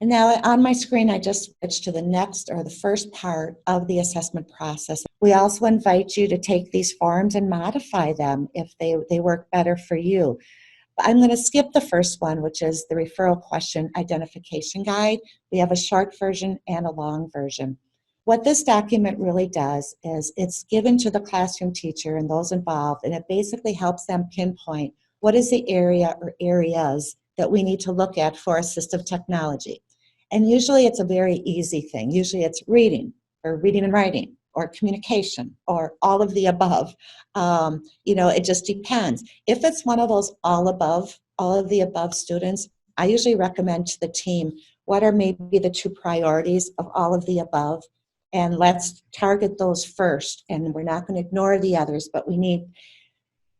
And now on my screen, I just switched to the next or the first part of the assessment process. We also invite you to take these forms and modify them if they work better for you. I'm going to skip the first one, which is the referral question identification guide. We have a short version and a long version. What this document really does is it's given to the classroom teacher and those involved, and it basically helps them pinpoint what is the area or areas that we need to look at for assistive technology. And usually it's a very easy thing. Usually it's reading or reading and writing or communication or all of the above. It just depends. If it's one of those all of the above students, I usually recommend to the team what are maybe the two priorities of all of the above, and let's target those first. And we're not going to ignore the others, but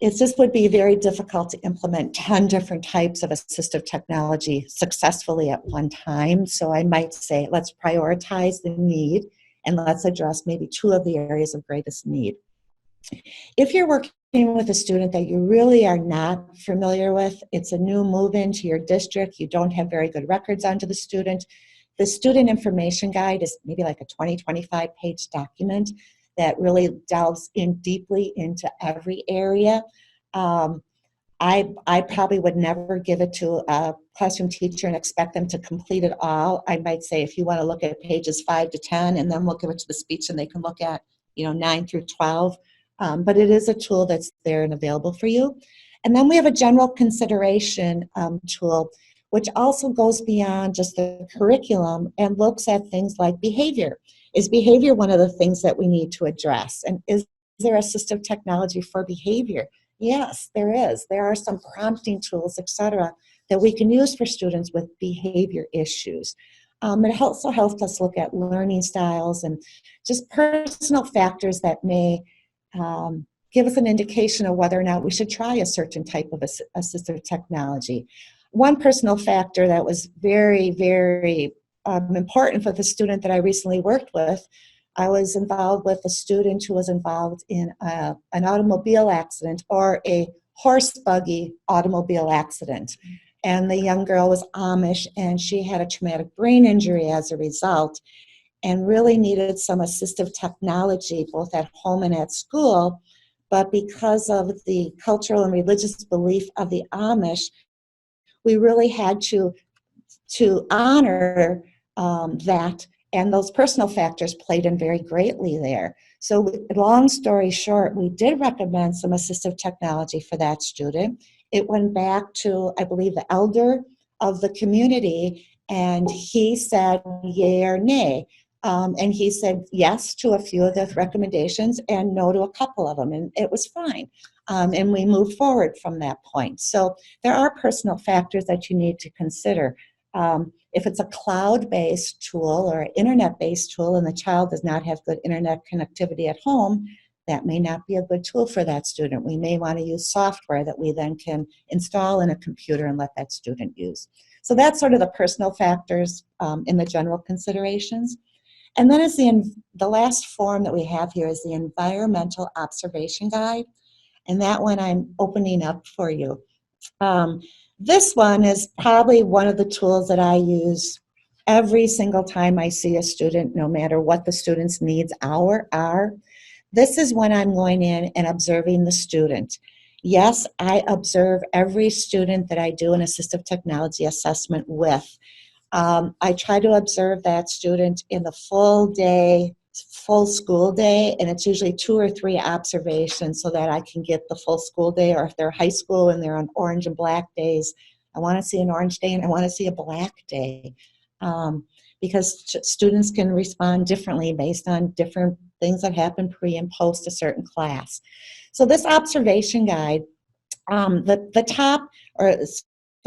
it just would be very difficult to implement 10 different types of assistive technology successfully at one time. So I might say, let's prioritize the need and let's address maybe two of the areas of greatest need. If you're working with a student that you really are not familiar with, it's a new move into your district, you don't have very good records onto the student information guide is maybe like a 20-25 page document that really delves in deeply into every area. I probably would never give it to a classroom teacher and expect them to complete it all. I might say if you want to look at pages 5 to 10, and then we'll give it to the speech and they can look at 9 through 12. But it is a tool that's there and available for you. And then we have a general consideration tool, which also goes beyond just the curriculum and looks at things like behavior. Is behavior one of the things that we need to address? And is there assistive technology for behavior? Yes, there is. There are some prompting tools, etc., that we can use for students with behavior issues. It also helps us look at learning styles and just personal factors that may give us an indication of whether or not we should try a certain type of assistive technology. One personal factor that was very, very important for the student that I recently worked with, I was involved with a student who was involved in an automobile accident or a horse buggy automobile accident. And the young girl was Amish and she had a traumatic brain injury as a result and really needed some assistive technology both at home and at school. But because of the cultural and religious belief of the Amish, we really had to honor that, and those personal factors played in very greatly there. So long story short, we did recommend some assistive technology for that student. It went back to, I believe, the elder of the community, and he said yay or nay. And he said yes to a few of the recommendations and no to a couple of them, and it was fine. And we moved forward from that point. So there are personal factors that you need to consider. If it's a cloud-based tool or an internet-based tool and the child does not have good internet connectivity at home, that may not be a good tool for that student. We may want to use software that we then can install in a computer and let that student use. So that's sort of the personal factors in the general considerations. And then the last form that we have here is the Environmental Observation Guide. And that one I'm opening up for you. This one is probably one of the tools that I use every single time I see a student, no matter what the student's needs are. This is when I'm going in and observing the student. Yes, I observe every student that I do an assistive technology assessment with. I try to observe that student in the full school day, and it's usually 2 or 3 observations so that I can get the full school day, or if they're high school and they're on orange and black days, I want to see an orange day and I want to see a black day. Because students can respond differently based on different things that happen pre and post a certain class. So this observation guide, the top, or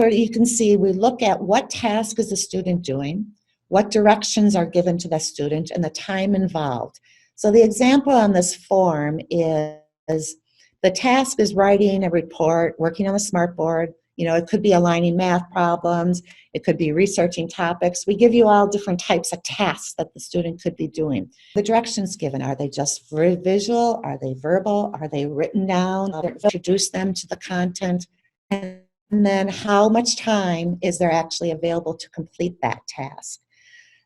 you can see we look at what task is the student doing, what directions are given to the student, and the time involved. So the example on this form is the task is writing a report, working on the smartboard. It could be aligning math problems. It could be researching topics. We give you all different types of tasks that the student could be doing. The directions given, are they just visual? Are they verbal? Are they written down? Introduce them to the content. And then how much time is there actually available to complete that task.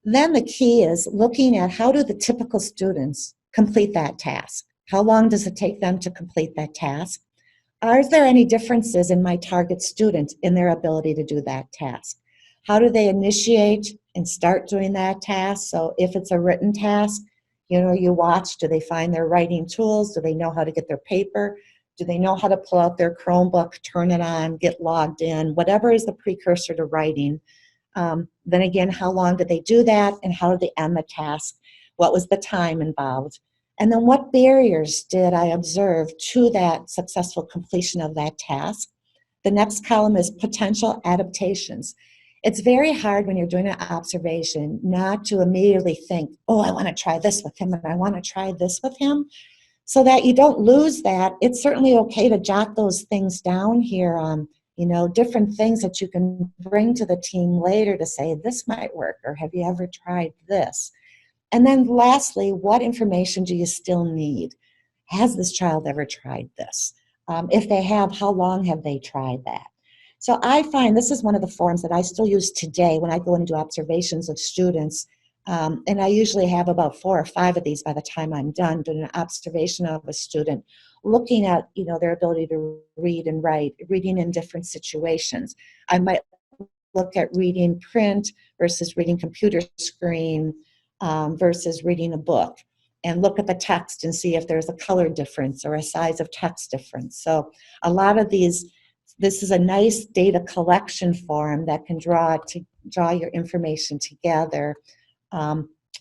Then the key is looking at how do the typical students complete that task? How long does it take them to complete that task? Are there any differences in my target student in their ability to do that task? How do they initiate and start doing that task? So if it's a written task, you watch, do they find their writing tools? Do they know how to get their paper? Do they know how to pull out their Chromebook, turn it on, get logged in, whatever is the precursor to writing? Then again, how long did they do that and how did they end the task? What was the time involved? And then what barriers did I observe to that successful completion of that task? The next column is potential adaptations. It's very hard when you're doing an observation not to immediately think, oh, I want to try this with him and I want to try this with him. So that you don't lose that, it's certainly okay to jot those things down here on, different things that you can bring to the team later to say, this might work, or have you ever tried this? And then lastly, what information do you still need? Has this child ever tried this? If they have, how long have they tried that? So I find this is one of the forms that I still use today when I go and do observations of students. And I usually have about 4 or 5 of these by the time I'm done doing an observation of a student, looking at their ability to read and write, reading in different situations. I might look at reading print versus reading computer screen, versus reading a book, and look at the text and see if there's a color difference or a size of text difference. So a lot of these, this is a nice data collection form that can draw your information together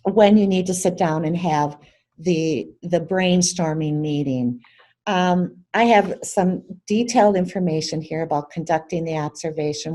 when you need to sit down and have the brainstorming meeting. I have some detailed information here about conducting the observation.